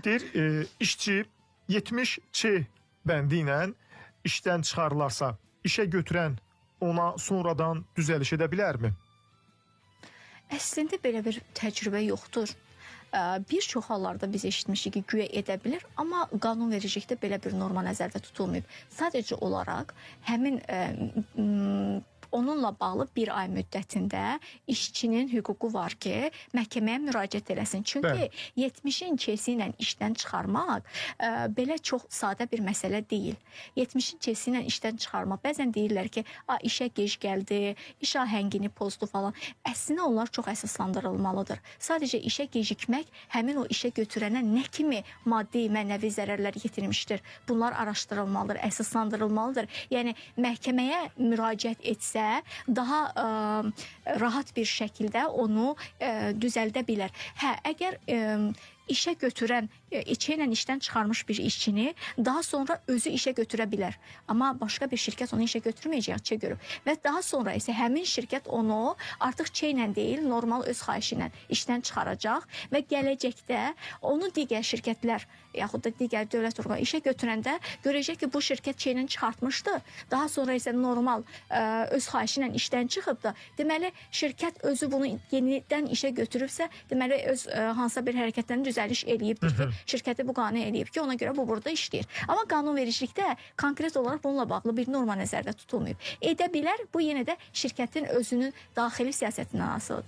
Deyir, işçi 70C bəndi ilə işdən çıxarılarsa, işə götürən ona sonradan düzəliş edə bilərmi? Əslində belə bir təcrübə yoxdur. Bir çox hallarda biz eşitmişik ki, güya edə bilir, amma qanunvericilikdə belə bir norma nəzərdə tutulmayıb. Sadəcə olaraq həmin onunla bağlı bir ay müddətində işçinin hüququ var ki, məhkəməyə müraciət eləsin. Çünki 70-in C-si ilə işdən çıxarmaq belə çox sadə bir məsələ deyil. 70-in C-si ilə işdən çıxarmaq. Bəzən deyirlər ki, işə gec gəldi, iş ahəngini pozdu falan. Əslində onlar çox əsaslandırılmalıdır. Sadəcə işə gecikmək həmin o işə götürənə nə kimi maddi, mənəvi zərərlər yetirmişdir? Bunlar araşdırılmalıdır, əsaslandırılmalıdır. Yəni məhkəməyə müraciət etsə daha rahat bir şəkildə onu düzəldə bilər. Əgər işə götürən, ilə işdən çıxarmış bir işçini daha sonra özü işə götürə bilər. Amma başqa bir şirkət onu işə götürməyəcək, çə görüb. Və daha sonra isə həmin şirkət onu artıq ilə deyil, normal öz xahişi ilə işdən çıxaracaq və gələcəkdə onu digər şirkətlər yaxud da digər dövlət orqanı işə götürəndə görəcək ki, bu şirkət ilə çıxartmışdı. Daha sonra isə normal öz xahişi ilə işdən çıxıbdı. Deməli, şirkət özü bunu yenidən işə götürübsə, deməli, öz hansısa bir hərəkətlərini düzəliş eləyibdir ki, şirkəti bu qane eləyib ki, ona görə bu burada işləyir. Amma qanunvericilikdə konkret olaraq bununla bağlı bir norma nəzərdə tutulmayıb. Edə bilər, bu yenə də şirkətin özünün daxili siyasətindən asılıdır.